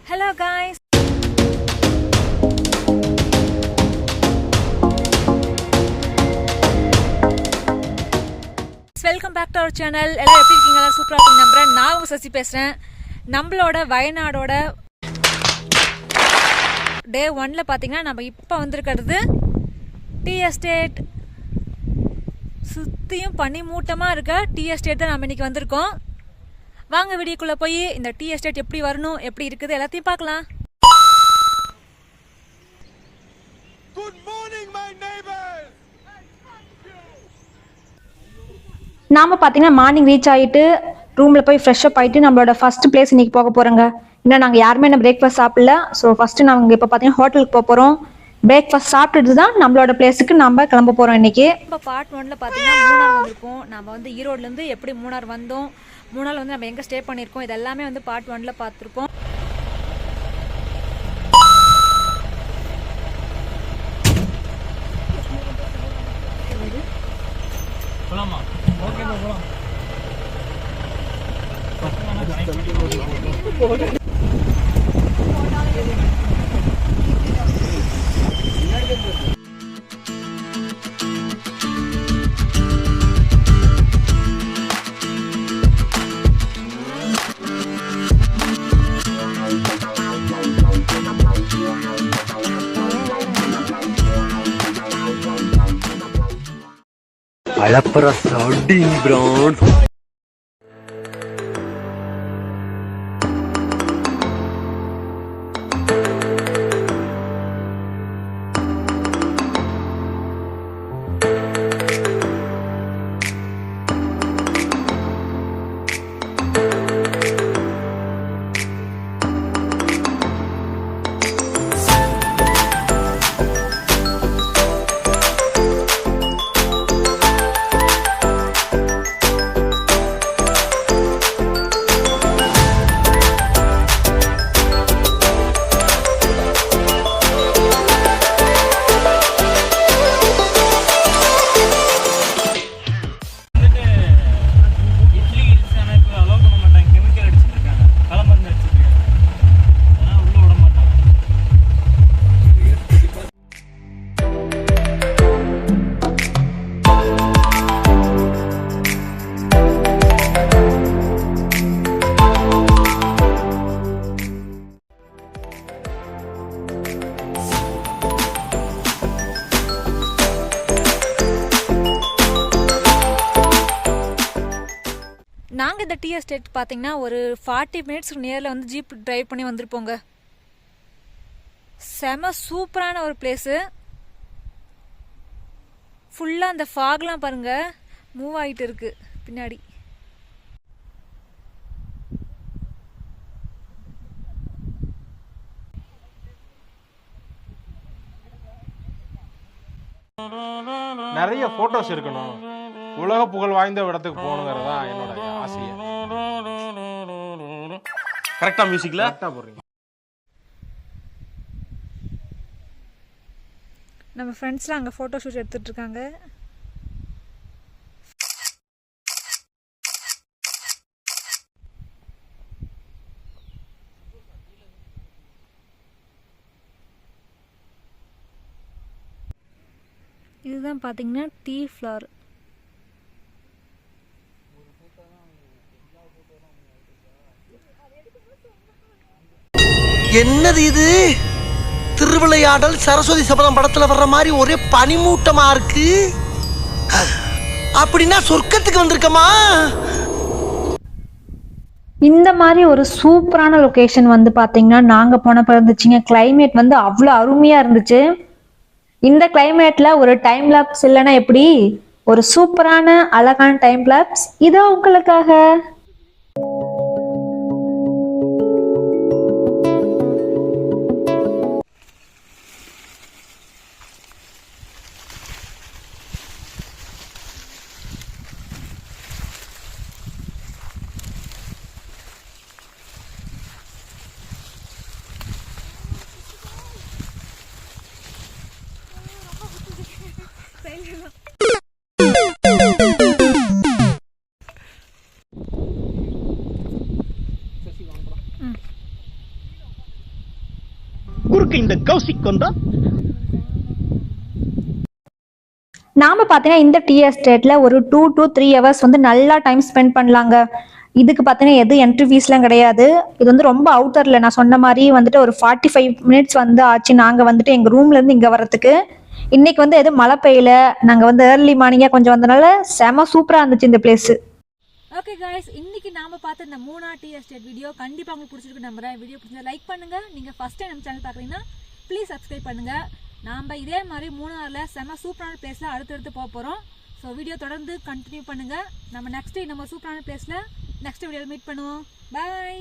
Hello guys. Welcome back to our channel. எல்லாரும் எப்படி இருக்கீங்க? சூப்பரா இருக்கீங்க நம்புறேன். நான் உங்க சசி பேசுறேன். நம்மளோட வயநாடோட டே 1ல பாத்தீங்கன்னா நம்ம இப்போ வந்திருக்கிறது டீ எஸ்டேட். சுத்தியும் பனி மூட்டமா இருக்க டீ எஸ்டேட் தான் நம்ம இன்னைக்கு வந்திருக்கோம். வாங்க வீடியோக்குள்ள போய் இந்த டீ எஸ்டேட் எப்படி வரணும், எப்படி இருக்குது எல்லாத்தையும் பார்க்கலாம். Good morning my neighbors. நாம பாத்தீங்கன்னா மார்னிங் ரீச் ஆயிட்டு ரூம்ல போய் ஃப்ரெஷ் அப் ஆயிட்டு நம்மளோட ஃபர்ஸ்ட் பிளேஸ் இன்னைக்கு போக போறோங்க. இன்னும் நாங்க யாருமே என்ன பிரேக்ஃபாஸ்ட் சாப்பிடல. ஸோ ஃபர்ஸ்ட் நாங்க இப்போ பாத்தீங்கன்னா ஹோட்டலுக்கு போக போறோம். பிரேக்ஃபாஸ்ட் சாப்பிட்டுட்டு தான் நம்மளோட பிளேஸுக்கு நம்ம கிளம்ப போறோம் இன்னைக்கு. இப்போ பார்ட் 1ல பாத்தீங்கன்னா மூணார் வந்திருக்கோம். நம்ம வந்து ஈரோட்ல இருந்து எப்படி மூணார் வந்தோம், மூணார் வந்து நம்ம எங்க ஸ்டே பண்ணிருக்கோம், இது எல்லாமே வந்து பார்ட் 1ல பார்த்துருப்போம். அலப்பற சவுண்டிங் ப்ரௌன் நாங்கள் இந்த டீ எஸ்டேட் பார்த்தீங்கன்னா ஒரு 40 மினிட்ஸ்க்கு நியரில் வந்து ஜீப் டிரைவ் பண்ணி வந்திருப்போங்க. செம சூப்பரான ஒரு பிளேஸு. ஃபுல்லாக அந்த ஃபாக்லாம் பாருங்க மூவ் ஆகிட்டு இருக்கு பின்னாடி. நிறைய போட்டோஸ் இருக்கணும், உலக புகழ் வாய்ந்த இடத்துக்கு போகணுங்கிறதா என்னோட ஆசையை. கரெக்டா மியூசிக்ல கரெக்டா போறீங்க. நம்ம ஃப்ரெண்ட்ஸ்லாம் அங்கே ஃபோட்டோ ஷூட் எடுத்துட்டு இருக்காங்க. இதுதான் பார்த்தீங்கன்னா டீ ஃப்ளவர். என்னது இது? திருவிளையாடல் சரஸ்வதி சபதம் படத்துல வர்ற மாதிரி ஒரே பனிமூட்டமா இருக்கு. அப்படின்னா சொர்க்கத்துக்கு வந்திருக்கமா? இந்த மாதிரி ஒரு சூப்பரான லொகேஷன் வந்து பாத்தீங்கன்னா நாங்க போனப்ப இருந்துச்சுங்க. கிளைமேட் வந்து அவ்வளோ அருமையா இருந்துச்சு. இந்த கிளைமேட்ல ஒரு டைம் லாப்ஸ் இல்லைன்னா எப்படி? ஒரு சூப்பரான அழகான டைம் லாப்ஸ் இதோ உங்களுக்காக. குறுக்கு இந்த கௌசிக் வந்தா நாம பார்த்தீங்கன்னா இந்த டீ எஸ்டேட்ல ஒரு 2 to 3 hours வந்து நல்லா டைம் ஸ்பெண்ட் பண்ணலாங்க. இதுக்கு பார்த்தீங்கன்னா எது என்ட்ரி ஃபீஸ்லாம் கிடையாது. இது வந்து ரொம்ப அவுட்டர்ல நான் சொன்ன மாதிரி வந்துட்டு ஒரு 45 minutes வந்து ஆச்சு நாங்க வந்துட்டு எங்க ரூம்ல இருந்து இங்க வர்றதுக்கு. இன்னைக்கு வந்து எதுவும் மழை பெய்யல, நாங்க வந்து ஏர்லி மார்னிங்கா கொஞ்சம் வந்தனால செம சூப்பரா இருந்துச்சு இந்த பிளேஸ். ஓகே गाइस, இன்னைக்கு நாம பார்த்த இந்த மூணார் டீ எஸ்டேட் வீடியோ கண்டிப்பா உங்களுக்கு பிடிச்சிருக்கு நம்புறேன். வீடியோ பிடிச்சா லைக் பண்ணுங்க. நீங்க ஃபர்ஸ்ட் டைம் நம்ம சேனல் பாக்குறீங்கன்னா ப்ளீஸ் சப்ஸ்கிரைப் பண்ணுங்க. நாம இதே மாதிரி மூணார்ல செம சூப்பரான பிளேஸ்ல அடுத்தடுத்து போக போறோம். ஸோ வீடியோ தொடர்ந்து கண்டினியூ பண்ணுங்க. நம்ம நெக்ஸ்ட் நம்ம சூப்பரான பிளேஸ்ல நெக்ஸ்ட் வீடியோவில் மீட் பண்ணுவோம். பாய்.